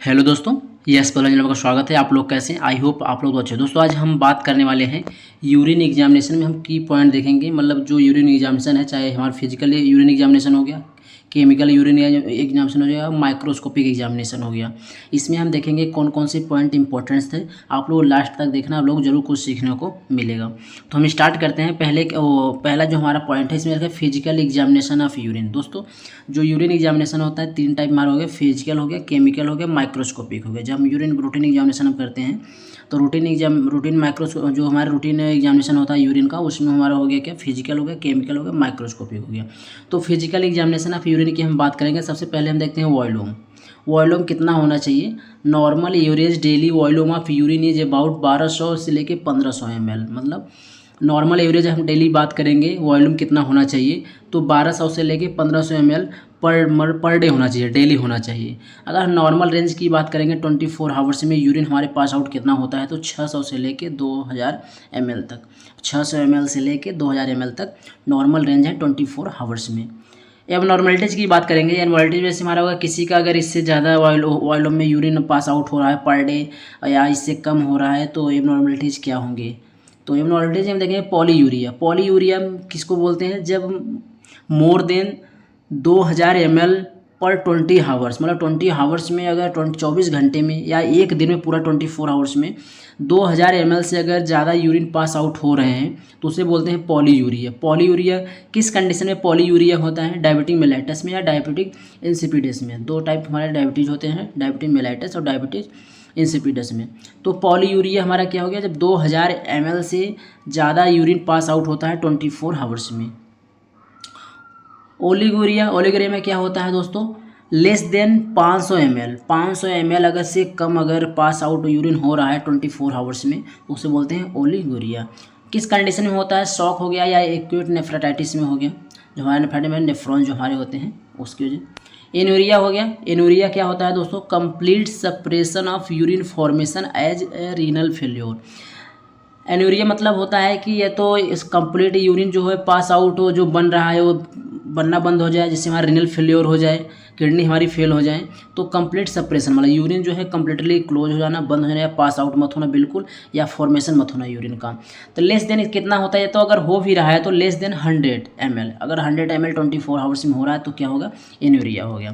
Hello दोस्तों, yes पलंजल का स्वागत है। आप लोग कैसे हैं? आई होप आप लोग अच्छे हैं। दोस्तों आज हम बात करने वाले हैं यूरिन एग्जामिनेशन में हम की पॉइंट देखेंगे। मतलब जो यूरिन एग्जामिनेशन है, चाहे हमारा फिजिकल यूरिन एग्जामिनेशन हो गया, केमिकल यूरिन एग्जामिनेशन हो गया, माइक्रोस्कोपिक एग्जामिनेशन हो गया, इसमें हम देखेंगे कौन कौन से पॉइंट इंपॉर्टेंस थे। आप लोग लास्ट तक देखना, आप लोग जरूर कुछ सीखने को मिलेगा। तो हम स्टार्ट करते हैं। पहला जो हमारा पॉइंट है इसमें है फिजिकल एग्जामिनेशन ऑफ यूरिन। दोस्तों जो यूरिन एग्जामिनेशन होता है तीन टाइप हमारा हो गया, फिजिकल हो गया, केमिकल हो गया, माइक्रोस्कोपिक हो गया। जब हम यूरिन रूटीन एग्जामिनेशन हम करते हैं तो रूटीन माइक्रोस्कोप जो हमारा रूटीन एग्जामिनेशन होता है यूरिन का, उसमें हमारा हो गया क्या, फिजिकल हो गया, केमिकल हो गया, माइक्रोस्कोपिक हो गया। तो फिजिकल एग्जामिनेशन ऑफ यूरिन की हम बात करेंगे। सबसे पहले हम देखते हैं वॉल्यूम। वॉल्यूम कितना होना चाहिए? Normal average daily volume of urine is about 1200 से लेके 1500 ml। मतलब नॉर्मल एवरेज हम डेली बात करेंगे वॉल्यूम कितना होना चाहिए, तो 1200 से लेके 1500 ml पर डे होना चाहिए, डेली होना चाहिए। अगर नॉर्मल रेंज की बात करेंगे 24 आवर्स में यूरिन हमारे पास आउट कितना होता है, तो 600 से लेके 2000 ml तक, 600 ml से लेके 2000 ml तक नॉर्मल रेंज है 24 आवर्स में। अब नॉर्मलिटीज़ की बात करेंगे। नॉर्मलिटीज वैसे हमारा होगा, किसी का अगर इससे ज़्यादा वॉल्यूम में यूरिन पास आउट हो रहा है पर डे या इससे कम हो रहा है तो एब नॉर्मलिटीज़ क्या होंगे? तो एब नॉर्मलिटीज हम देखेंगे पॉलीयूरिया। पॉलीयूरिया किसको बोलते हैं? जब मोर देन 2000 ml पर 20 आवर्स, मतलब 20 आवर्स में अगर 24 घंटे में या एक दिन में पूरा 24 आवर्स में 2000 ml से अगर ज़्यादा यूरिन पास आउट हो रहे हैं तो उसे बोलते हैं पॉलीयूरिया। पॉलीयूरिया किस कंडीशन में पॉलीयूरिया होता है? डायबिटिक मेलाइटस में या डायबिटिक इंसिपिडस में। दो टाइप हमारे डायबिटीज़ होते हैं, डायबिटिक मेलाइटस और डायबिटिक इंसिपिडस में। तो पॉलीयूरिया हमारा क्या हो गया? जब 2000 ml से ज़्यादा यूरिन पास आउट होता है 24 आवर्स में। ओलिगोरिया, ओलिगोरिया में क्या होता है दोस्तों? लेस देन 500 ml, 500 ml अगर से कम अगर पास आउट यूरिन हो रहा है 24 आवर्स में तो उसे बोलते हैं ओलिगोरिया। किस कंडीशन में होता है? शॉक हो गया या एक्यूट नेफ्राइटिस में हो गया, जो हमारे नेफ्राइटिस में नेफ्रॉन जो हमारे होते हैं उसकी वजह। एनुरिया हो गया। एनुरिया क्या होता है दोस्तों? Complete suppression of urine formation as a renal failure. Anuria मतलब होता है कि ये तो इस कंप्लीट यूरिन जो है पास आउट हो, जो बन रहा है वो बनना बंद हो जाए, जिससे हमारा रीनल फेल्योर हो जाए, किडनी हमारी फेल हो जाए। तो कंप्लीट सप्रेशन मतलब यूरिन जो है कम्प्लीटली क्लोज हो जाना, बंद हो जाना, या पास आउट मत होना बिल्कुल, या फॉर्मेशन मत होना यूरिन का। तो लेस देन कितना होता है? तो अगर हो भी रहा है तो लेस देन 100 ml। अगर 100 ml 24 आवर्स में हो रहा है तो क्या होगा? एनुरिया हो गया।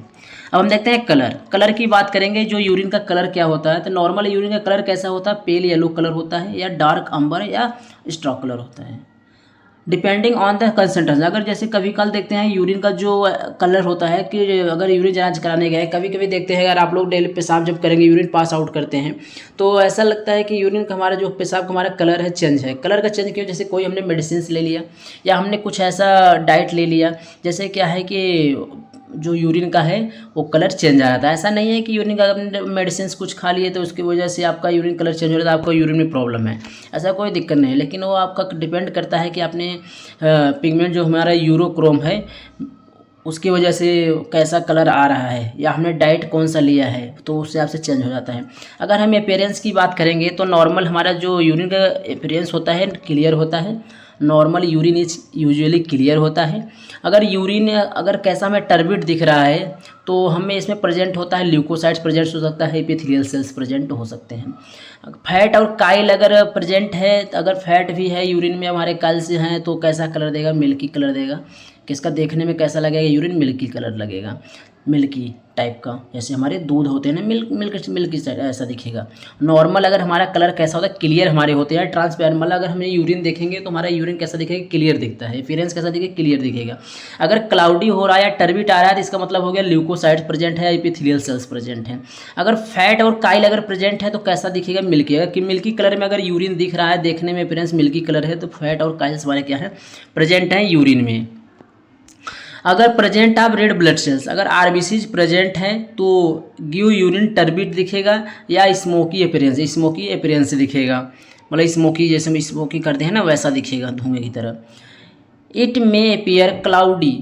अब हम देखते हैं कलर। कलर की बात करेंगे। जो यूरिन का कलर क्या होता है? तो नॉर्मल यूरिन का कलर कैसा होता है? पेल येलो कलर होता है, या डार्क अंबर या स्ट्रॉ कलर होता है, डिपेंडिंग ऑन द कंसंट्रेशन। अगर जैसे कभी कल देखते हैं यूरिन का जो कलर होता है कि अगर यूरिन जांच कराने गए, कभी कभी देखते हैं अगर आप लोग डेली पेशाब जब करेंगे, यूरिन पास आउट करते हैं तो ऐसा लगता है कि यूरिन का हमारा जो पेशाब का हमारा कलर है चेंज है। कलर का चेंज क्यों? जैसे कोई हमने मेडिसिन ले लिया या हमने कुछ ऐसा डाइट ले लिया, जैसे क्या है कि जो यूरिन का है वो कलर चेंज आ जाता है। ऐसा नहीं है कि यूरिन का आपने मेडिसिन कुछ खा लिए तो उसकी वजह से आपका यूरिन कलर चेंज हो रहा है, आपको यूरिन में प्रॉब्लम है, ऐसा कोई दिक्कत नहीं है। लेकिन वो आपका डिपेंड करता है कि आपने पिगमेंट जो हमारा यूरोक्रोम है उसकी वजह से कैसा कलर आ रहा है, या हमने डाइट कौन सा लिया है, तो उससे आपसे चेंज हो जाता है। अगर हम अपीयरेंस की बात करेंगे तो नॉर्मल हमारा जो यूरिन का अपीयरेंस होता है क्लियर होता है। Normal urine is usually clear होता है। अगर यूरिन अगर कैसा हमें टर्बिड दिख रहा है तो हमें इसमें प्रेजेंट होता है ल्यूकोसाइट्स प्रेजेंट हो सकता है, एपिथेलियल सेल्स प्रेजेंट हो सकते हैं। फैट और काइल अगर प्रेजेंट है, अगर फैट भी है यूरिन में हमारे काइल से हैं तो कैसा कलर देगा? मिल्की कलर देगा। किसका देखने में कैसा लगेगा? यूरिन मिल्की कलर लगेगा, मिल्की टाइप का, जैसे हमारे दूध होते हैं ना, मिल्की ऐसा दिखेगा। नॉर्मल अगर हमारा कलर कैसा होता है? क्लियर हमारे होते हैं, ट्रांसपेरेंट। मतलब अगर हमें यूरिन देखेंगे तो हमारा यूरिन कैसा दिखेगा? क्लियर दिखता है। अपीयरेंस कैसा दिखेगा? क्लियर दिखेगा। अगर क्लाउडी हो रहा है या टर्बिट आ रहा है तो इसका मतलब हो गया ल्यूकोसाइट्स प्रेजेंट है, एपिथेलियल सेल्स प्रेजेंट है। अगर फैट और काइल अगर प्रेजेंट है तो कैसा दिखेगा? मिल्की। अगर कि मिल्की कलर में अगर यूरिन दिख रहा है, देखने में अपीयरेंस मिल्की कलर है, तो फैट और काइल्स हमारे क्या है? प्रेजेंट हैं यूरिन में। अगर present of red blood cells, अगर आरबीसीज प्रेजेंट हैं तो गिव यूरिन टर्बिट दिखेगा या स्मोकी अपीयरेंस, स्मोकी अपीयरेंस दिखेगा। मतलब स्मोकी, जैसे हम स्मोकी करते हैं ना वैसा दिखेगा, धुएं की तरह। It may appear cloudy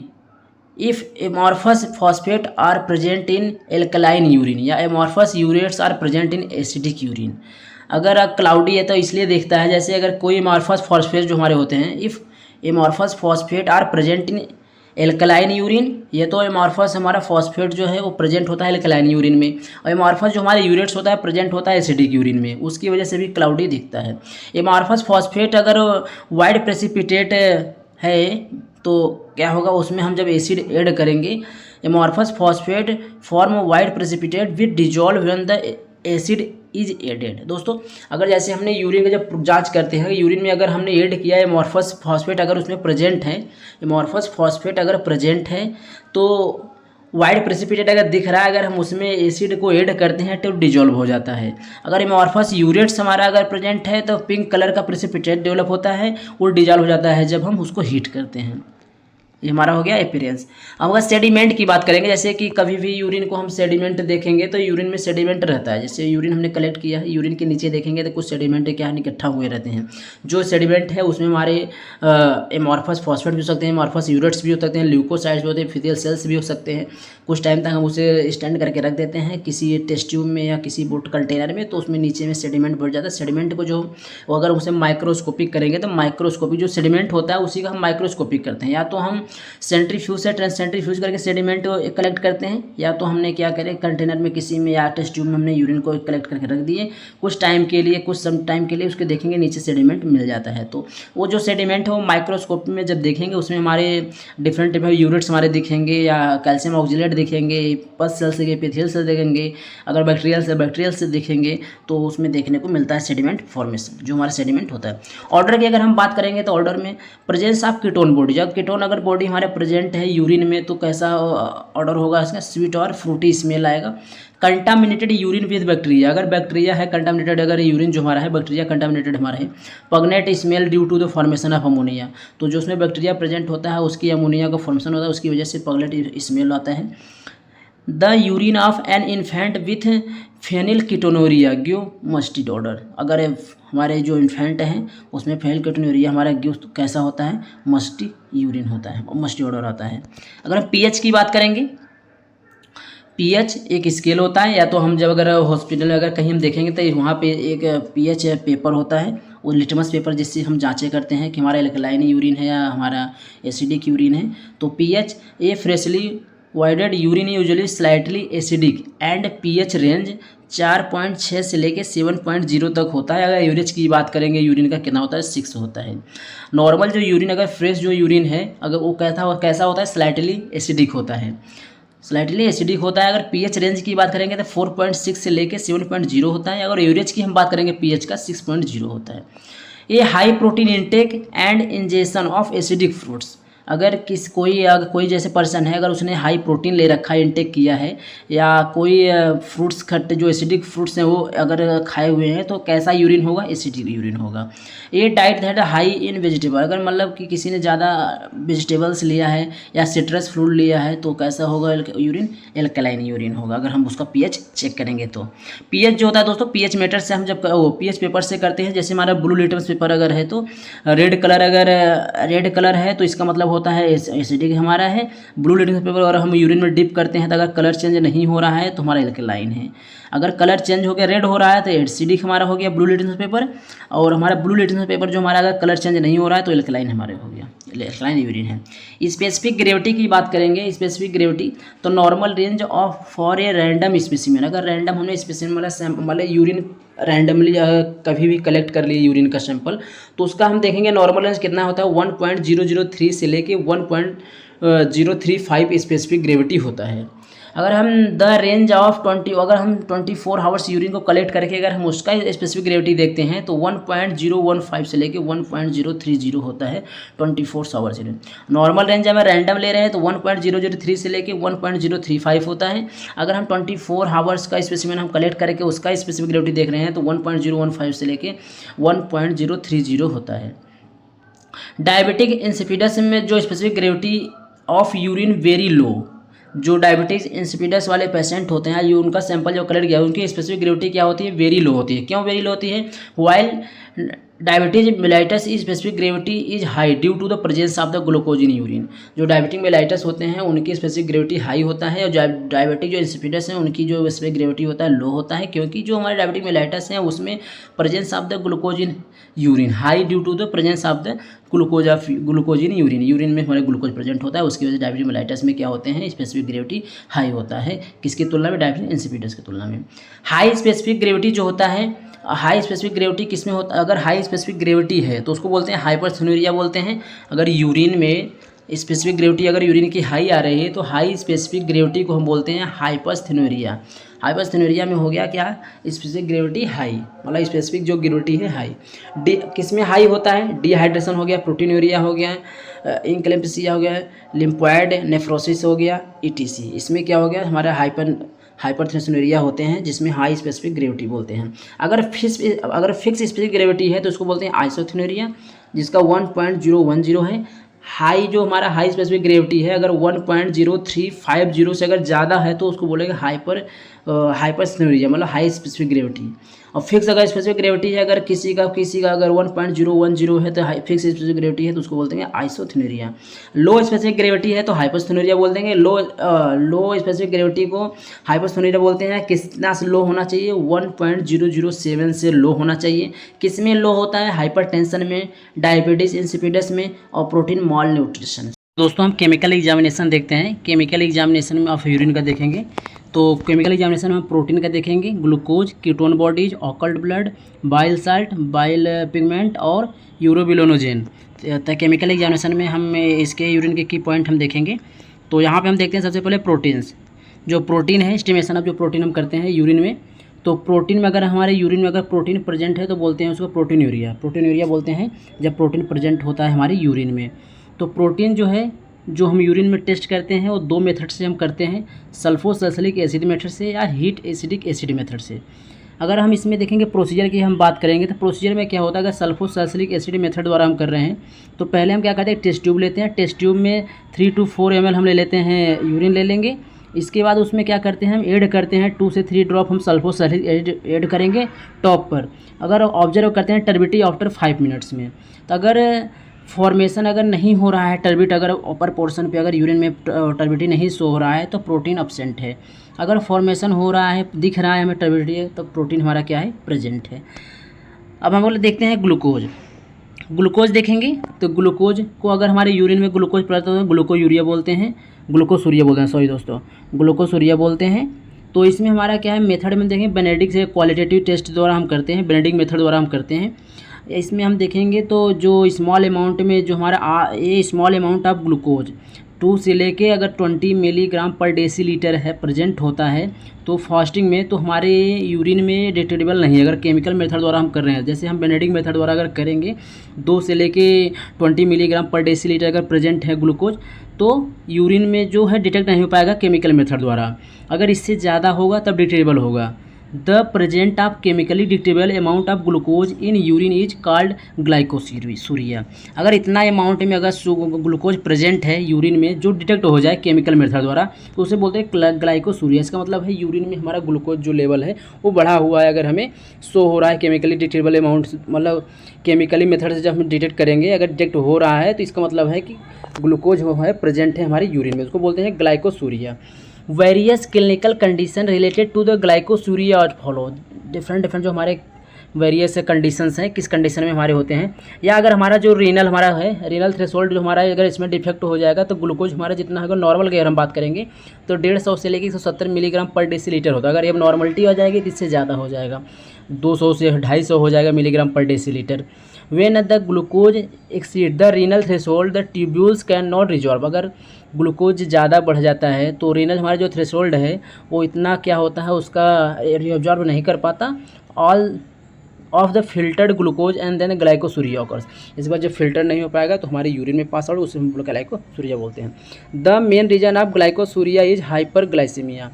if amorphous phosphate are present in alkaline urine, या amorphous urates are present in acidic urine. अगर क्लाउडी है तो इसलिए देखता है जैसे अगर कोई एमॉर्फस फॉस्फेट जो हमारे होते हैं, if amorphous phosphate are present in alkaline urine, ये तो एमॉर्फस हमारा फॉस्फेट जो है वो प्रेजेंट होता है एल्कलाइन यूरिन में, और एमॉर्फस जो हमारे यूरेट्स होता है प्रेजेंट होता है एसिडिक यूरिन में, उसकी वजह से भी क्लाउडी दिखता है। एमॉर्फस फॉस्फेट अगर वाइड प्रेसिपिटेट है तो क्या होगा, उसमें हम जब एसिड ऐड करेंगे, amorphous phosphate form white precipitate with dissolve when the acid is added. दोस्तों अगर जैसे हमने यूरिन का जब जांच करते हैं, यूरिन में अगर हमने ऐड किया है एमॉर्फस फॉस्फेट, अगर उसमें प्रेजेंट है, एमॉर्फस फॉस्फेट अगर प्रेजेंट है तो वाइड प्रेसिपिटेट अगर दिख रहा है, अगर हम उसमें एसिड को ऐड करते हैं तो डिजॉल्व हो जाता है। अगर एमॉर्फस यूरेट्स हमारा अगर प्रेजेंट है तो पिंक कलर का प्रेसिपिटेट डेवलप होता है, वो डिजॉल्व हो जाता है जब हम उसको हीट करते हैं। ये हमारा हो गया अपीयरेंस। अब अगर सेडिमेंट की बात करेंगे, जैसे कि कभी भी यूरिन को हम सेडिमेंट देखेंगे तो यूरिन में सेडिमेंट रहता है। जैसे यूरिन हमने कलेक्ट किया है, यूरिन के नीचे देखेंगे तो कुछ सेडिमेंट क्या है इकट्ठा हुए रहते हैं। जो सेडिमेंट है उसमें हमारे एमॉर्फस फॉस्फेट भी हो सकते हैं, एमॉर्फस यूरेट्स भी हो सकते हैं, ल्यूकोसाइड्स भी होते हैं, फिथियल सेल्स भी हो सकते हैं। कुछ टाइम तक हम उसे स्टैंड करके रख देते हैं किसी टेस्ट ट्यूब में या किसी बोट कंटेनर में, तो उसमें नीचे में सेडिमेंट बढ़ जाता है। सेडिमेंट को जो अगर उसे माइक्रोस्कोपिक करेंगे तो माइक्रोस्कोपिक जो सेडिमेंट होता है उसी का हम माइक्रोस्कोपिक करते हैं। या तो हम सेंट्रीफ्यूज से सेंट्रीफ्यूज करके सेडिमेंट कलेक्ट करते हैं, या तो हमने क्या करें कंटेनर में किसी में या टेस्ट ट्यूब में हमने यूरिन को कलेक्ट करके रख दिए, कुछ टाइम के लिए, कुछ सम टाइम के लिए उसके देखेंगे नीचे सेडिमेंट मिल जाता है। तो वो जो सेडिमेंट है वो माइक्रोस्कोप में जब देखेंगे उसमें हमारे डिफरेंट टाइप यूनिट्स हमारे दिखेंगे, या कैल्शियम ऑक्जिलेट दिखेंगे, पस सेल्स दिखेंगे, एपिथेलियल सेल देखेंगे, अगर बैक्टीरियल से दिखेंगे तो उसमें देखने को मिलता है सेडिमेंट फॉर्मेशन, जो हमारा सेडिमेंट होता है। ऑर्डर की अगर हम बात करेंगे तो ऑर्डर में प्रेजेंस ऑफ कीटोन बॉडी, जब कीटोन अगर बॉडी हमारे प्रेजेंट है यूरिन में तो कैसा ऑर्डर होगा इसका, स्वीट और फ्रूटी स्मेल आएगा। कंटामिनेटेड यूरिन विद बैक्टीरिया, अगर बैक्टीरिया है कंटामिनेटेड, अगर यूरिन जो हमारा है बैक्टीरिया कंटामिनेटेड हमारा है। Pungent smell due to the formation of ammonia, तो जो उसमें बैक्टीरिया प्रेजेंट होता है उसकी अमोनिया का फॉर्मेशन होता है, उसकी वजह से पगनेट स्मेल आता है। The urine of an infant with phenylketonuria give musty odour, अगर हमारे जो इन्फेंट हैं उसमें फेनिल कीटोनोरिया हमारा गिव तो कैसा होता है, मस्टी यूरिन होता है, मस्टी ऑर्डर आता है। अगर हम पीएच की बात करेंगे, पीएच एक स्केल होता है, या तो हम जब अगर हॉस्पिटल में अगर कहीं हम देखेंगे तो वहाँ पे एक पीएच पेपर होता है, वो लिटमस पेपर जिससे हम जांचें करते हैं कि हमारा एल्कलाइन यूरिन है या हमारा एसिडिक यूरिन है। तो pH a freshly voided urine usually slightly acidic and pH range 4.6 से लेके 7.0 तक होता है। अगर एवरेज की बात करेंगे यूरिन का कितना होता है, 6 होता है। नॉर्मल जो यूरिन अगर फ्रेश जो यूरिन है अगर वो कैसा होता है, स्लाइटली एसिडिक होता है, स्लाइटली एसिडिक होता है। अगर पीएच रेंज की बात करेंगे तो 4.6 से लेके 7.0 होता है। अगर एवरेज की हम बात करेंगे पीएच का 6.0 होता है। ये high protein intake and injection of acidic fruits, अगर कोई जैसे पर्सन है अगर उसने हाई प्रोटीन ले रखा है, इंटेक किया है, या कोई फ्रूट्स खट्टे जो एसिडिक फ्रूट्स हैं वो अगर खाए हुए हैं तो कैसा यूरिन होगा, एसिडिक यूरिन होगा। ये diet that high in vegetable, अगर मतलब कि किसी ने ज़्यादा वेजिटेबल्स लिया है या सिट्रस फ्रूट लिया है तो कैसा होगा यूरिन, एल्कलाइन यूरिन होगा। अगर हम उसका पीएच चेक करेंगे तो पीएच जो होता है दोस्तों, पीएच मीटर से हम जब पीएच पेपर से करते हैं, जैसे हमारा ब्लू लिटमस पेपर अगर है तो रेड कलर है तो इसका मतलब होता है एसिडिक हमारा है। ब्लू लिटमस पेपर और हम यूरिन में डिप करते हैं तो अगर कलर चेंज नहीं हो रहा है तो हमारा एल्कलाइन है। अगर कलर चेंज हो गया रेड हो रहा है तो एसिडिक हमारा हो गया ब्लू लिटमस पेपर, और हमारा ब्लू लिटमस पेपर जो हमारा अगर कलर चेंज नहीं हो रहा है तो एल्कलाइन हमारे हो गया, एल्कलाइन यूरिन है। स्पेसिफिक ग्रेविटी की बात करेंगे, स्पेसिफिक ग्रेविटी तो normal range of for a random specimen, अगर रैंडम हमने स्पेसिमेन मतलब यूरिन रैंडमली कभी भी कलेक्ट कर लिए यूरिन का सैंपल तो उसका हम देखेंगे नॉर्मल रेंज कितना होता है, 1.003 से लेके 1.035 स्पेसिफिक ग्रेविटी होता है। अगर हम द रेंज ऑफ 20 अगर हम 24 आवर्स यूरिन को कलेक्ट करके अगर हम उसका स्पेसिफिक ग्रेविटी देखते हैं तो 1.015 से लेके 1.030 होता है 24 आवर्स यूरिन। नॉर्मल रेंज अगर रैंडम ले रहे हैं तो 1.003 से लेके 1.035 होता है। अगर हम 24 आवर्स का स्पेसिमेन हम कलेक्ट करके उसका स्पेसिफिक ग्रेविटी देख रहे हैं तो 1.015 से लेके 1.030 होता है। डायबिटिक इंसिपिडस में जो specific gravity of urine very low, जो डायबिटीज़ इंसिपिडस वाले पेशेंट होते हैं ये उनका सैंपल जो कलेक्ट किया उनकी स्पेसिफिक ग्रेविटी क्या होती है, वेरी लो होती है। क्यों वेरी लो होती है, वाइल डायबिटीज मेलाइटस की specific gravity is high due to the presence of the glucose in urine. जो डायबिटिक मेलाइटस होते हैं उनकी स्पेसिफिक ग्रेविटी हाई होता है, और डायबिटिक जो इंसिपिडस हैं उनकी जो स्पेसिफिक ग्रेविटी होता है लो होता है, क्योंकि जो हमारे डायबिटिक मेलाइटस हैं उसमें presence of the glucose in urine high due to the presence of the glucose in urine में हमारे ग्लूकोज प्रेजेंट होता है, उसकी वजह से डायबिटीज मेलाइटस में क्या होते हैं, स्पेसिफिक ग्रेविटी हाई होता है, किसकी तुलना में, डायबिटीज इंसिपिडस की तुलना में। हाई स्पेसिफिक ग्रेविटी जो होता है, हाई स्पेसिफिक ग्रेविटी किस में होता है, अगर हाई स्पेसिफिक ग्रेविटी है तो उसको बोलते हैं हाइपरथेनूरिया बोलते हैं। अगर यूरिन में स्पेसिफिक ग्रेविटी अगर यूरिन की हाई आ रही है तो हाई स्पेसिफिक ग्रेविटी को हम बोलते हैं हाइपरथेनूरिया। हाइपरथेनूरिया में हो गया क्या, स्पेसिफिक ग्रेविटी हाई, मतलब स्पेसिफिक जो ग्रेविटी है हाई। किस में हाई होता है, डिहाइड्रेशन हो गया, प्रोटीनूरिया हो गया, इंक्लेम्पसिया हो गया, लिम्फोइड नेफ्रोसिस हो गया, ईटीसी। इसमें क्या हो गया, हमारा हाइपरथेनूरिया होते हैं जिसमें हाई स्पेसिफिक ग्रेविटी बोलते हैं। अगर फिक्स स्पेसिफिक ग्रेविटी है तो उसको बोलते हैं आइसोथेनूरिया, जिसका 1.010 है। हाई जो हमारा हाई स्पेसिफिक ग्रेविटी है अगर 1.0350 से अगर ज़्यादा है तो उसको बोलेंगे हाइपरथेनूरिया, मतलब हाई स्पेसिफिक ग्रेविटी। और फिक्स अगर स्पेसिफिक ग्रेविटी है, अगर किसी का अगर 1.010 है तो फिक्स स्पेसिफिक ग्रेविटी है तो उसको बोलते हैं आइसोथेनूरिया। लो स्पेसिफिक ग्रेविटी है तो हाइपरथेनूरिया बोल देंगे। लो स्पेसिफिक ग्रेविटी को हाइपरथेनूरिया बोलते हैं। कितना से लो होना चाहिए, 1.007 से लो होना चाहिए। किस में लो होता है, हाइपरटेंशन में, डायबिटीज इंसिपिडस में और प्रोटीन माल न्यूट्रिशन। दोस्तों हम केमिकल एग्जामिनेशन देखते हैं। केमिकल एग्जामिनेशन में ऑफ यूरिन का देखेंगे, तो केमिकल एग्जामिनेशन में हम प्रोटीन का देखेंगे, glucose, ketone bodies, occult blood, bile salt, bile pigment और यूरोबिलोनोजेन। तो केमिकल एग्जामिनेशन में हम इसके यूरिन के की पॉइंट हम देखेंगे। तो यहाँ पे हम देखते हैं सबसे पहले प्रोटीन्स। जो प्रोटीन है, एस्टिमेशन ऑफ जो प्रोटीन हम करते हैं यूरिन में, तो प्रोटीन में अगर हमारे यूरिन में अगर प्रोटीन प्रेजेंट है तो बोलते हैं उसको प्रोटीन यूरिया बोलते हैं जब प्रोटीन प्रेजेंट होता है हमारी यूरिन में। तो प्रोटीन जो है जो हम यूरिन में टेस्ट करते हैं वो दो मेथड से हम करते हैं, सल्फोसल्फिक एसिड मेथड से या हीट एसिडिक एसिड मेथड से। अगर हम इसमें देखेंगे प्रोसीजर की हम बात करेंगे तो प्रोसीजर में क्या होता है, अगर सल्फोसल्फिक एसिड मेथड द्वारा हम कर रहे हैं तो पहले हम क्या करते हैं, टेस्ट ट्यूब लेते हैं। टेस्ट ट्यूब में 3 to 4 ml हम ले लेते हैं, यूरिन ले लेंगे। इसके बाद उसमें क्या करते हैं, हम ऐड करते हैं 2 से 3 ड्रॉप हम सल्फोसल्फिक ऐड करेंगे टॉप पर। अगर ऑब्जर्व करते हैं टर्बिटी आफ्टर 5 मिनट्स में, तो अगर फॉर्मेशन अगर नहीं हो रहा है, टर्बिट अगर ऊपर पोर्शन पे अगर यूरिन में टर्बिटी नहीं शो हो रहा है तो प्रोटीन अब्सेंट है। अगर फॉर्मेशन हो रहा है, दिख रहा है हमें टर्बिटी है, तो प्रोटीन हमारा क्या है, प्रेजेंट है। अब हम देखते हैं ग्लूकोज देखेंगे। तो ग्लूकोज को अगर हमारे यूरिन में ग्लूकोज प्रेजेंट होता है ग्लूकोयूरिया बोलते हैं, ग्लूकोसूरिया बोलते हैं। तो इसमें हमारा क्या है, मेथड में देखें बेनेडिक्ट से क्वालिटेटिव टेस्ट द्वारा हम करते हैं, बेनेडिक्ट मेथड द्वारा हम करते हैं। इसमें हम देखेंगे तो जो स्मॉल अमाउंट में जो हमारा ये स्मॉल अमाउंट ऑफ ग्लूकोज 2 से लेके अगर 20 मिलीग्राम पर डेसीलीटर है प्रेजेंट होता है तो फास्टिंग में तो हमारे यूरिन में डिटेक्टेबल नहीं है। अगर केमिकल मेथड द्वारा हम कर रहे हैं, जैसे हम बेनेडिक्ट मेथड द्वारा अगर करेंगे 2 से लेके 20 मिलीग्राम पर डेसीलीटर अगर प्रेजेंट है ग्लूकोज तो यूरिन में जो है डिटेक्ट नहीं हो पाएगा केमिकल मेथड द्वारा। अगर इससे ज़्यादा होगा तब डिटेक्टेबल होगा। The present of chemically detectable amount of glucose in urine is called glycosuria. अगर इतना अमाउंट में अगर ग्लूकोज प्रेजेंट है यूरिन में जो डिटेक्ट हो जाए केमिकल मेथड द्वारा तो उसे बोलते हैं ग्लाइकोसूरिया। इसका मतलब है यूरिन में हमारा ग्लूकोज जो लेवल है वो बढ़ा हुआ है, अगर हमें शो हो रहा है केमिकली डिटेक्टेबल अमाउंट, मतलब केमिकली मेथड से जब हम डिटेक्ट करेंगे अगर डिटेक्ट हो रहा है तो इसका मतलब है कि ग्लूकोज वो है प्रेजेंट है हमारे यूरिन में, उसको बोलते हैं glycosuria. Various clinical condition related to the glycosuria और फॉलो, डिफरेंट जो हमारे वेरियस कंडीशंस हैं, किस कंडीशन में हमारे होते हैं। या अगर हमारा जो रीनल हमारा है, रीनल थ्रेशोल्ड जो हमारा अगर इसमें डिफेक्ट हो जाएगा तो ग्लूकोज हमारा जितना होगा नॉर्मल की अगर हम बात करेंगे तो 150 से लेकर 170 मिलीग्राम पर डेसीलीटर होता है। अगर ये नॉर्मलिटी हो जाएगी तो इससे ज़्यादा हो जाएगा, 200 से 250 हो जाएगा मिलीग्राम पर decilitre. When the glucose exceed the renal threshold the tubules can not resolve. अगर ग्लूकोज ज़्यादा बढ़ जाता है तो रीनल हमारा जो थ्रेशोल्ड है वो इतना क्या होता है उसका रिजॉल्व नहीं कर पाता। All of the filtered glucose and then glycosuria occurs. इसके बाद जब फिल्टर नहीं हो पाएगा तो हमारे यूरिन में पास आउट, उसे हम ग्लाइकोसूरिया बोलते हैं। The main reason of glycosuria is hyperglycaemia.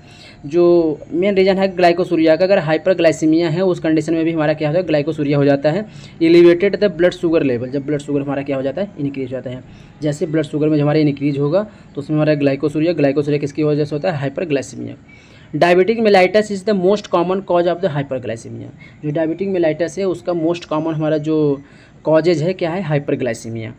जो मेन रीजन है ग्लाइकोसूरिया का, अगर हाइपरग्लाइसीमिया है उस कंडीशन में भी हमारा क्या होता है, ग्लाइकोसूरिया हो जाता है। Elevated the blood sugar level, जब ब्लड शुगर हमारा क्या हो जाता है, इंक्रीज हो जाता है। जैसे ब्लड शुगर में हमारा इंक्रीज होगा तो उसमें हमारा ग्लाइकोसूरिया किसकी वजह से होता है, hyperglycaemia. Diabetic mellitus is the most common cause of the hyperglycaemia. जो डायबिटिक मेलाइटस है उसका मोस्ट कॉमन हमारा जो कॉजेज है क्या है, हाइपरग्लाइसीमिया।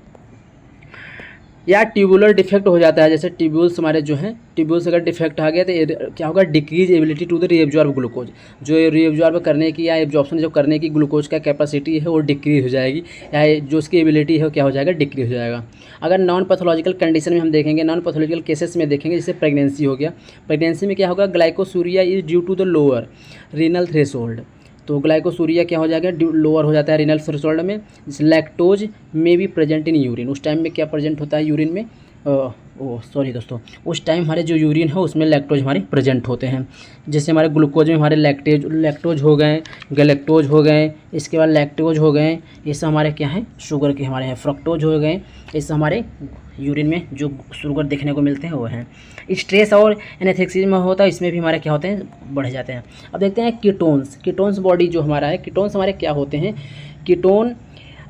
या ट्यूबुलर डिफेक्ट हो जाता है, जैसे ट्यूब्यूल्स हमारे जो हैं, ट्यूब्यूल्स अगर डिफेक्ट आ गया तो क्या होगा, decrease ability to the reabsorb glucose, जो रीअब्जॉर्ब करने की या एब्जॉर्प्शन जो करने की ग्लूकोज का कैपेसिटी है वो डिक्रीज हो जाएगी, या जो उसकी एबिलिटी है वो क्या हो जाएगा, डिक्रीज हो जाएगा। अगर नॉन पैथोलॉजिकल कंडीशन में हम देखेंगे, नॉन पैथोलॉजिकल केसेस में देखेंगे, जैसे प्रेगनेंसी हो गया, प्रेगनेंसी में क्या होगा, glycosuria is due to the lower renal threshold, तो ग्लाइकोसूरिया क्या हो जाएगा, लोअर हो जाता है रीनल थ्रेशोल्ड में। लैक्टोज में भी प्रेजेंट इन यूरिन, उस टाइम में क्या प्रेजेंट होता है यूरिन में, सॉरी दोस्तों, उस टाइम हमारे जो यूरिन है उसमें लैक्टोज हमारे प्रेजेंट होते हैं। जैसे हमारे ग्लूकोज में हमारे लैक्टोज हो गए, गैलेक्टोज हो गए, इसके बाद लैक्टोज हो गए, ये सब हमारे क्या हैं, शुगर के हमारे हैं। फ्रक्टोज हो गए, ये सब हमारे यूरिन में जो शुगर देखने को मिलते हैं वो हैं। स्ट्रेस और एनेथेक्सिस में होता है, इसमें भी हमारे क्या होते हैं, बढ़ जाते हैं। अब देखते हैं कीटोन्स बॉडी जो हमारा है, कीटोन्स हमारे क्या होते हैं। कीटोन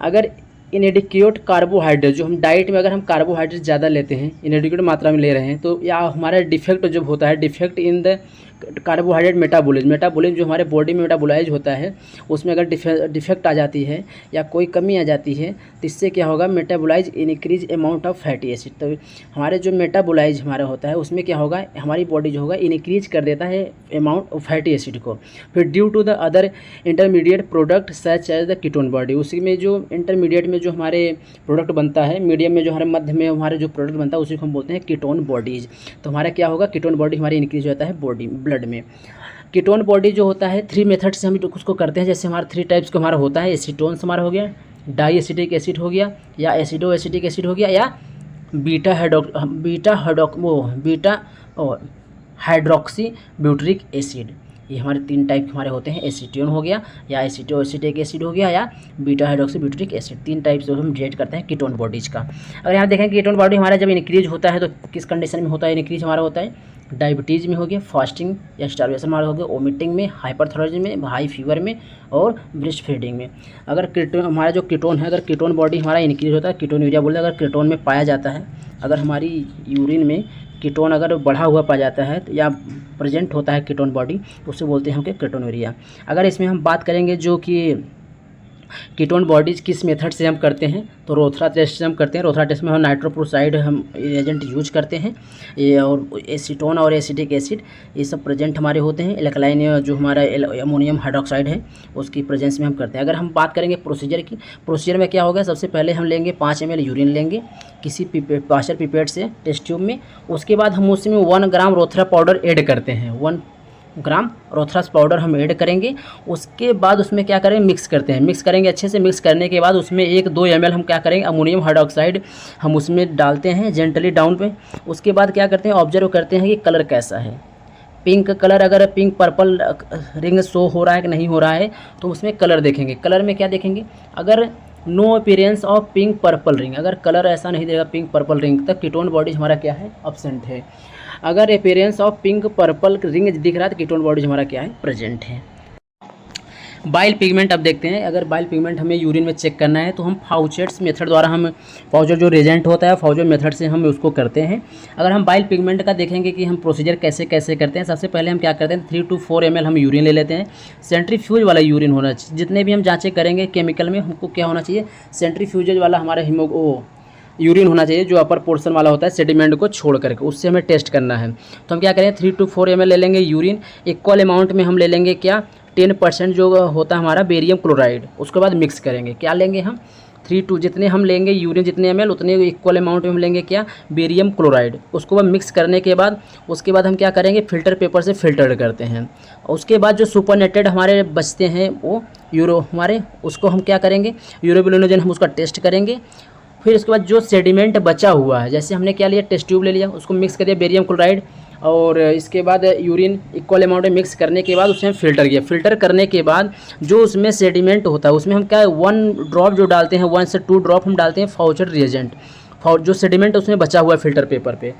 अगर इनएडिक्वेट कार्बोहाइड्रेट, जो हम डाइट में अगर हम कार्बोहाइड्रेट ज़्यादा लेते हैं, इनएडिक्वेट मात्रा में ले रहे हैं, तो या हमारा डिफेक्ट जब होता है, defect in the carbohydrate metabolism जो हमारे बॉडी में मेटाबोलाइज होता है, उसमें अगर डिफेक्ट आ जाती है या कोई कमी आ जाती है, तो इससे क्या होगा, metabolise increase amount of fatty acid. तो हमारे जो मेटाबोलाइज हमारा होता है उसमें क्या होगा, हमारी बॉडी जो होगा इनक्रीज कर देता है अमाउंट ऑफ फैटी एसिड को। फिर due to the other intermediate product such as the ketone body, उसी में जो इंटरमीडिएट में जो हमारे प्रोडक्ट बनता है, मीडियम में जो हमारे मध्य में हमारे जो प्रोडक्ट बनता है उसी को हम बोलते हैं कीटोन बॉडीज। तो हमारा क्या होगा, कीटोन बॉडी हमारी इंक्रीज हो जाता है बॉडी ब्लड में। कीटोन बॉडी जो होता है 3 मेथड से हम उसको करते हैं। जैसे हमारा 3 टाइप्स का हमारा होता है, एसीटोन्स हमारा हो गया, डाई एसिडिक एसिड हो गया, या एसिडो एसिडिक एसिड हो गया, या बीटा हाइड्रोक्सी ब्यूटरिक एसिड। ये हमारे 3 टाइप के हमारे होते हैं, एसीटोन हो गया, या एसिडो एसिडिक एसिड हो गया, या beta hydroxy butyric acid. 3 type से हम डिवाइड करते हैं कीटोन बॉडीज़ का। अगर यहाँ देखें कीटोन बॉडी हमारा जब इंक्रीज होता है तो किस कंडीशन में होता है, इंक्रीज हमारा होता है डायबिटीज़ में हो गया, फास्टिंग या स्टार्वेशन हमारा हो गया, वोमिटिंग में, हाइपरथायरॉयडिज्म में, हाई फीवर में, और ब्रेस्ट फीडिंग में। अगर कीटोन हमारा जो कीटोन है, अगर कीटोन बॉडी हमारा इंक्रीज होता है, कीटोन यूरिया बोलते हैं, अगर कीटोन में पाया जाता है, अगर हमारी यूरिन में कीटोन अगर बढ़ा हुआ पाया जाता है तो या प्रेजेंट होता है कीटोन बॉडी, तो उससे बोलते हैं हम कि कीटोन यूरिया। अगर इसमें हम बात करेंगे जो कि कीटोन बॉडीज़ किस मेथड से हम करते हैं, तो रोथरा टेस्ट से हम करते हैं। रोथरा टेस्ट में हम नाइट्रोप्रोसाइड हम एजेंट यूज करते हैं, ये और एसीटोन और एसिटिक एसिड ये सब प्रेजेंट हमारे होते हैं। एल्कलाइन जो हमारा अमोनियम हाइड्रोक्साइड है उसकी प्रेजेंस में हम करते हैं। अगर हम बात करेंगे प्रोसीजर की, प्रोसीजर में क्या होगा, सबसे पहले हम लेंगे 5 ml यूरिन लेंगे किसी पास्चर पिपेट से टेस्ट ट्यूब में। उसके बाद हम उसमें 1 ग्राम रोथरा पाउडर ऐड करते हैं, 1 ग्राम रोथरास पाउडर हम ऐड करेंगे। उसके बाद उसमें क्या करेंगे, मिक्स करते हैं, मिक्स करेंगे अच्छे से। मिक्स करने के बाद उसमें 1-2 ml हम क्या करेंगे, अमोनियम हाइड्रोक्साइड हम उसमें डालते हैं जेंटली डाउन पे। उसके बाद क्या करते हैं, ऑब्जर्व करते हैं कि कलर कैसा है। पिंक कलर, अगर पिंक पर्पल रिंग शो हो रहा है कि नहीं हो रहा है, तो उसमें कलर देखेंगे। कलर में क्या देखेंगे, अगर no appearance of pink purple ring, अगर कलर ऐसा नहीं देगा पिंक पर्पल रिंग, तक कीटोन बॉडीज हमारा क्या है, अब्सेंट है। अगर appearance of pink purple ring दिख रहा है तो कीटोन बॉडीज हमारा क्या है, प्रेजेंट है। बाइल पिगमेंट अब देखते हैं। अगर बाइल पिगमेंट हमें यूरिन में चेक करना है तो हम फाउचेट्स मेथड द्वारा, हम फाउचर जो रेजेंट होता है फाउचर मेथड से हम उसको करते हैं। अगर हम बाइल पिगमेंट का देखेंगे कि हम प्रोसीजर कैसे कैसे करते हैं, सबसे पहले हम क्या करते हैं, 3 to 4 ml हम यूरिन ले लेते हैं। सेंट्रीफ्यूज वाला यूरिन होना चाहिए। जितने भी हम जाँचें करेंगे केमिकल में, हमको क्या होना चाहिए, सेंट्रीफ्यूज वाला हमारा यूरिन होना चाहिए, जो अपर पोर्शन वाला होता है सेडिमेंट को छोड़ करके, उससे हमें टेस्ट करना है। तो हम क्या करें, 3 to 4 ml ले लेंगे यूरिन। इक्वल अमाउंट में हम ले लेंगे क्या, 10% जो होता है हमारा बेरियम क्लोराइड, उसके बाद मिक्स करेंगे। क्या लेंगे हम, 3 to जितने हम लेंगे यूरिन जितने ml उतने इक्वल अमाउंट में हम लेंगे क्या, बेरियम क्लोराइड। उसको बाद मिक्स करने के बाद उसके बाद हम क्या करेंगे, फिल्टर पेपर से फिल्टर करते हैं। उसके बाद जो सुपरनेटेड हमारे बचते हैं वो हमारे, उसको हम क्या करेंगे, यूरोबिलिनोजन हम उसका टेस्ट करेंगे। फिर उसके बाद जो सेडिमेंट बचा हुआ है, जैसे हमने क्या लिया, टेस्ट ट्यूब ले लिया, उसको मिक्स कर दिया बेरियम क्लोराइड, और इसके बाद यूरिन इक्वल अमाउंट में मिक्स करने के बाद उसमें फ़िल्टर किया। फ़िल्टर करने के बाद जो उसमें सेडिमेंट होता है उसमें हम क्या 1 ड्रॉप जो डालते हैं, 1 से 2 ड्रॉप हम डालते हैं फाउचर रिएजेंट, जो सेडिमेंट उसमें बचा हुआ है फ़िल्टर पेपर पे,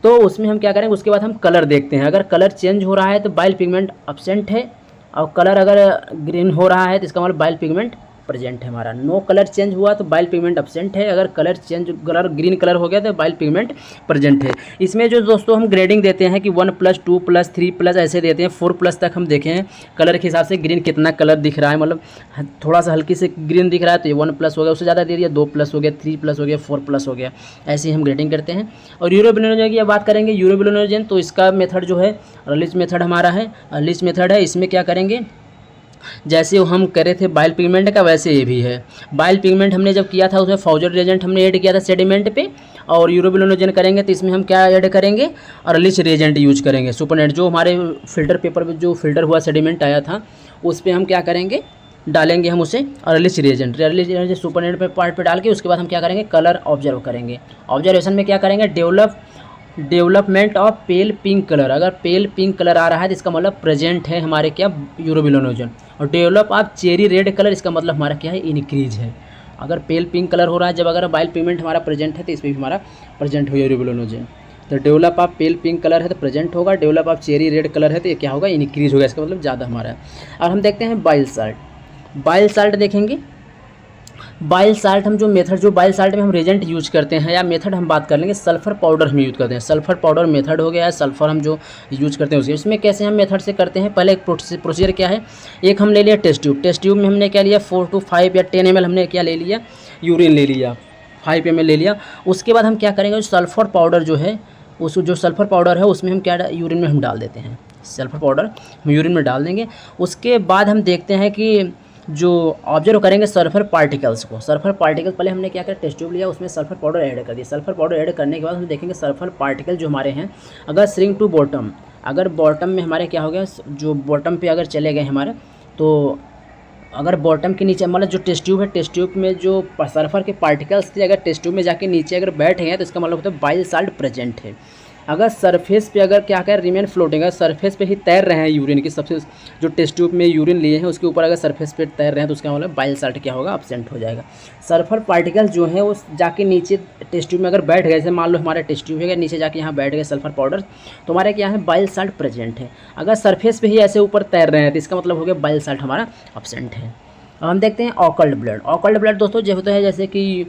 तो उसमें हम क्या करेंगे, उसके बाद हम कलर देखते हैं। अगर कलर चेंज हो रहा है तो बाइल पिगमेंट अब्सेंट है, और कलर अगर ग्रीन हो रहा है तो इसका मतलब बाइल पिगमेंट प्रेजेंट है हमारा। नो कलर चेंज हुआ तो बाइल पिगमेंट एब्सेंट है। अगर कलर ग्रीन कलर हो गया तो बाइल पिगमेंट प्रेजेंट है। इसमें जो दोस्तों हम ग्रेडिंग देते हैं कि 1+, 2+, 3+ ऐसे देते हैं, 4+ तक हम देखें हैं कलर के हिसाब से ग्रीन कितना कलर दिख रहा है, मतलब थोड़ा सा हल्की से ग्रीन दिख रहा है तो ये 1+ हो गया, उससे ज़्यादा दे दिया 2+ हो गया, 3+ हो गया, 4+ हो गया, ऐसे ही हम ग्रेडिंग करते हैं। और यूरोबिलिनोजन की बात करेंगे, यूरोबिलिनोजन तो इसका मेथड जो है लिस्ट मेथड हमारा है, लिस्ट मेथड है। इसमें क्या करेंगे, जैसे हम कर रहे थे बाइल पिगमेंट का वैसे ये भी है। बाइल पिगमेंट हमने जब किया था उसमें फाउजर रिएजेंट हमने ऐड किया था सेडिमेंट पे, और यूरोबिलिनोजन करेंगे तो इसमें हम क्या ऐड करेंगे, अरलिच रिएजेंट यूज करेंगे। सुपरनेट जो हमारे फिल्टर पेपर में जो फिल्टर हुआ सेडिमेंट आया था उस पर हम क्या करेंगे, डालेंगे हम उसे अरलिच रिएजेंट सुपरनेट पे पार्ट पे डाल के उसके बाद हम क्या करेंगे, कलर ऑब्जर्व करेंगे। ऑब्जर्वेशन में क्या करेंगे, development of pail pink colour. अगर पेल पिंक कलर आ रहा है तो इसका मतलब प्रेजेंट है हमारे क्या, यूरोबिलिनोजन। और develop of cherry red colour, इसका मतलब हमारा क्या है, इनक्रीज है। अगर पेल पिंक कलर हो रहा है जब अगर बाइल पिगमेंट हमारा प्रेजेंट है तो इसमें भी हमारा प्रेजेंट हो यूरोबिलिनोजन। तो develop of pail pink colour है तो प्रेजेंट होगा, develop of cherry red colour है तो ये क्या होगा, इनक्रीज होगा, इसका मतलब ज़्यादा हमारा है। और हम देखते हैं बाइल साल्ट। बाइल साल्ट देखेंगे, बाइल साल्ट हम जो बाइल साल्ट में हम रेजेंट यूज करते हैं या मेथड हम बात कर लेंगे, सल्फर पाउडर हम यूज करते हैं। सल्फर पाउडर मेथड हो गया है, सल्फर हम जो यूज करते हैं उसके, इसमें कैसे हम मेथड से करते हैं, पहले एक प्रोसीजर क्या है, एक हम ले लिया टेस्ट ट्यूब। टेस्ट ट्यूब में हमने क्या लिया, 4 to 5 या 10 ml हमने क्या ले लिया, यूरिन ले लिया, 5 ml ले लिया। उसके बाद हम क्या करेंगे, सल्फर पाउडर जो है उस जो सल्फर पाउडर है उसमें हम क्या यूरिन में हम डाल देते हैं, सल्फर पाउडर हम यूरिन में डाल देंगे। उसके बाद हम देखते हैं कि जो ऑब्जर्व करेंगे सल्फर पार्टिकल्स को। सल्फर पार्टिकल्स पहले हमने क्या किया, टेस्ट ट्यूब लिया, उसमें सल्फर पाउडर ऐड कर दिया। सल्फर पाउडर ऐड करने के बाद हम देखेंगे सल्फर पार्टिकल जो हमारे हैं, अगर श्रिंक टू बॉटम, अगर बॉटम में हमारे क्या हो गया, जो बॉटम पे अगर चले गए हमारे, तो अगर बॉटम के नीचे मतलब जो टेस्ट ट्यूब है, टेस्ट ट्यूब में जो सल्फर के पार्टिकल्स थे अगर टेस्ट ट्यूब में जाके नीचे अगर बैठ गए तो इसका मतलब होता है बाइल साल्ट प्रेजेंट है। अगर सरफेस पे अगर क्या कर रिमेन फ्लोटिंग, अगर सरफेस पे ही तैर रहे हैं यूरिन की, सबसे जो टेस्ट ट्यूब में यूरिन लिए हैं उसके ऊपर अगर सरफेस पे तैर रहे हैं तो उसका मतलब बाइल साल्ट क्या होगा, एब्सेंट हो जाएगा। सल्फर पार्टिकल जो है वो जाके नीचे टेस्ट ट्यूब में अगर बैठ गए, जैसे मान लो हमारा टेस्ट ट्यूब है, नीचे जाके यहाँ बैठ गए सल्फर पाउडर, तो हमारे क्या है, बाइल साल्ट प्रेजेंट है। अगर सरफेस पे ही ऐसे ऊपर तैर रहे हैं तो इसका मतलब हो गया बाइल साल्ट हमारा एब्सेंट है। अब हम देखते हैं ऑकल्ड ब्लड। ऑकल्ड ब्लड दोस्तों जो होता है जैसे कि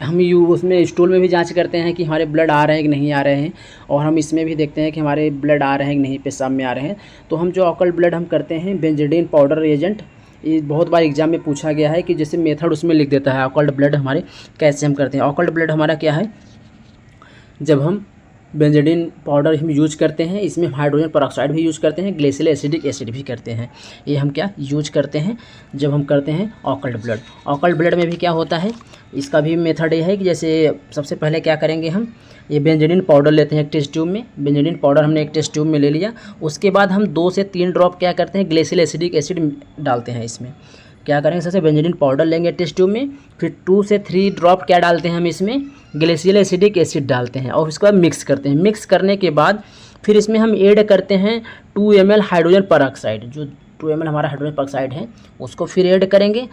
हम उसमें स्टूल में भी जांच करते हैं कि हमारे ब्लड आ रहे हैं कि नहीं आ रहे हैं, और हम इसमें भी देखते हैं कि हमारे ब्लड आ रहे हैं कि नहीं, पेशाब में आ रहे हैं। तो हम जो ऑकल्ड ब्लड हम करते हैं बेंजाडिन पाउडर एजेंट, ये बहुत बार एग्जाम में पूछा गया है कि जैसे मेथड उसमें लिख देता है ऑकल्ड ब्लड हमारे कैसे हम करते हैं। ऑकल्ड ब्लड हमारा क्या है, जब हम बेंजाडिन पाउडर हम यूज करते हैं, इसमें हाइड्रोजन पेरोक्साइड भी यूज करते हैं, ग्लेसियल एसिडिक एसिड भी करते हैं, ये हम क्या यूज करते हैं जब हम करते हैं ऑकल्ड ब्लड। ऑकल्ड ब्लड में भी क्या होता है, इसका भी मेथड ये है कि जैसे सबसे पहले क्या करेंगे, हम ये बेंजाडिन पाउडर लेते हैं एक टेस्ट ट्यूब में, बेंजाडिन पाउडर हमने एक टेस्ट ट्यूब में ले लिया। उसके बाद हम 2 से 3 ड्रॉप क्या करते हैं, ग्लेसियल एसिडिक एसिड डालते हैं। इसमें क्या करेंगे, सबसे बेंजाडिन पाउडर लेंगे टेस्ट ट्यूब में, फिर 2 से 3 ड्रॉप क्या डालते हैं हम इसमें, ग्लेसियल एसिडिक एसिड डालते हैं, और उसके बाद मिक्स करते हैं। मिक्स करने के बाद फिर इसमें हम ऐड करते हैं 2 ml हाइड्रोजन पेरोक्साइड, जो 2 ml हमारा हाइड्रोजन पेरोक्साइड है उसको फिर ऐड करेंगे।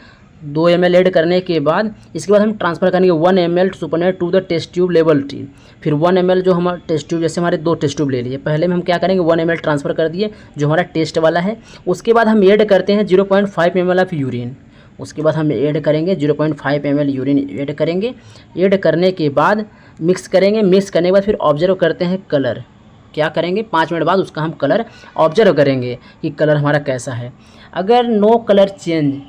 2 ml ऐड करने के बाद इसके बाद हम ट्रांसफ़र करेंगे 1 ml supernate to the test tube level T. फिर 1 ml जो हमारा टेस्ट ट्यूब, जैसे हमारे 2 टेस्ट ट्यूब ले लिए, पहले में हम क्या करेंगे 1 ml ट्रांसफ़र कर दिए जो हमारा टेस्ट वाला है। उसके बाद हम ऐड करते हैं 0.5 ml ऑफ यूरिन। उसके बाद हम ऐड करेंगे 0.5 ml यूरिन ऐड करेंगे। ऐड करने के बाद मिक्स करेंगे। मिक्स करने के बाद फिर ऑब्जर्व करते हैं कलर। क्या करेंगे, 5 मिनट बाद उसका हम कलर ऑब्जर्व करेंगे कि कलर हमारा कैसा है। अगर नो कलर चेंज,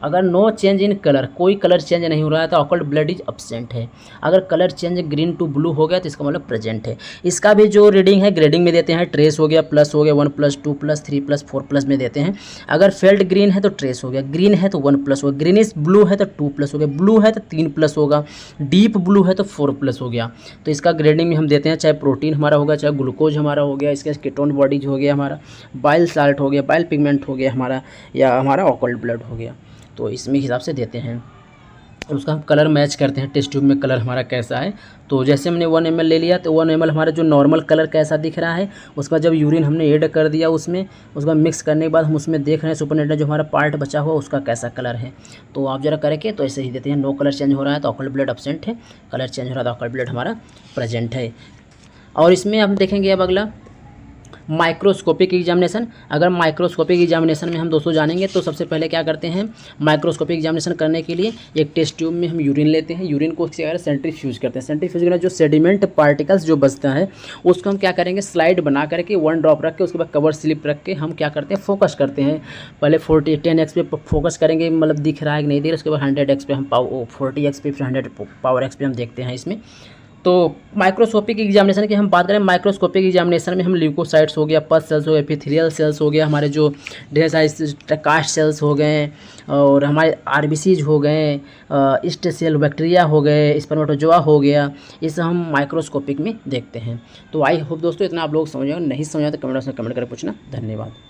अगर नो चेंज इन कलर, कोई कलर चेंज नहीं हो रहा है तो ऑकल्ड ब्लड इज एब्सेंट है। अगर colour change green to blue हो गया तो इसका मतलब प्रेजेंट है। इसका भी जो रीडिंग है ग्रेडिंग में देते हैं, ट्रेस हो गया, प्लस हो गया, 1+, 2+, 3+, 4+ में देते हैं। अगर फेल्ड ग्रीन है तो ट्रेस हो गया, ग्रीन है तो 1+ होगा, ग्रीनिश ब्लू है तो 2+ हो गया, ब्लू है तो 3+ होगा, डीप ब्लू है तो 4+ हो गया। तो इसका ग्रेडिंग में हम देते हैं, चाहे प्रोटीन हमारा होगा, चाहे ग्लूकोज हमारा हो गया, इसका कीटोन बॉडीज हो गया, हमारा बाइल साल्ट हो गया, बाइल पिगमेंट हो गया हमारा, या हमारा ऑकल्ड ब्लड हो गया। तो इसमें हिसाब से देते हैं। उसका हम कलर मैच करते हैं, टेस्ट ट्यूब में कलर हमारा कैसा है। तो जैसे हमने 1 ml ले लिया तो 1 ml हमारा जो नॉर्मल कलर कैसा दिख रहा है, उसके बाद जब यूरिन हमने ऐड कर दिया उसमें, उसके बाद मिक्स करने के बाद हम उसमें देख रहे हैं सुपरनेट जो हमारा पार्ट बचा हुआ उसका कैसा कलर है। तो आप जरा करके तो ऐसे ही देते हैं। नो कलर चेंज हो रहा है तो ऑकल्ड ब्लड एब्सेंट है, कलर चेंज हो रहा है तो ऑकल्ड ब्लड हमारा प्रेजेंट है। और इसमें हम देखेंगे अब अगला माइक्रोस्कोपिक एग्जामिनेशन। अगर माइक्रोस्कोपिक एग्जामिनेशन में हम दोस्तों जानेंगे तो सबसे पहले क्या करते हैं, माइक्रोस्कोपिक एग्जामिनेशन करने के लिए एक टेस्ट ट्यूब में हम यूरिन लेते हैं, यूरिन को क्या करें सेंट्रीफ्यूज करते हैं। सेंट्रीफ्यूज करना जो सेडिमेंट पार्टिकल्स जो बचता है उसको हम क्या करेंगे, स्लाइड बना करके 1 ड्रॉप रख के उसके बाद कवर स्लिप रख के हम क्या करते हैं, फोकस करते हैं। पहले 10x पे फोकस करेंगे, मतलब दिख रहा है कि नहीं दिख रहा, उसके बाद 100x पे हम 40x पे फिर 100 पावर x पे हम देखते हैं इसमें। तो माइक्रोस्कोपिक एग्जामिनेशन की हम बात करें, माइक्रोस्कोपिक एग्जामिनेशन में हम ल्यूकोसाइट्स हो गया, पस सेल्स हो गए, एपिथेलियल सेल्स हो गया, हमारे जो ढेर सारे कास्ट सेल्स हो गए और हमारे आरबीसीज हो गए, ईस्ट सेल बैक्टीरिया हो गए, स्पर्मेटोजोआ हो गया, इसे हम माइक्रोस्कोपिक में देखते हैं। तो आई होप दोस्तों इतना आप लोग समझ, नहीं समझ तो कमेंट बॉक्स में कमेंट करके पूछना। धन्यवाद।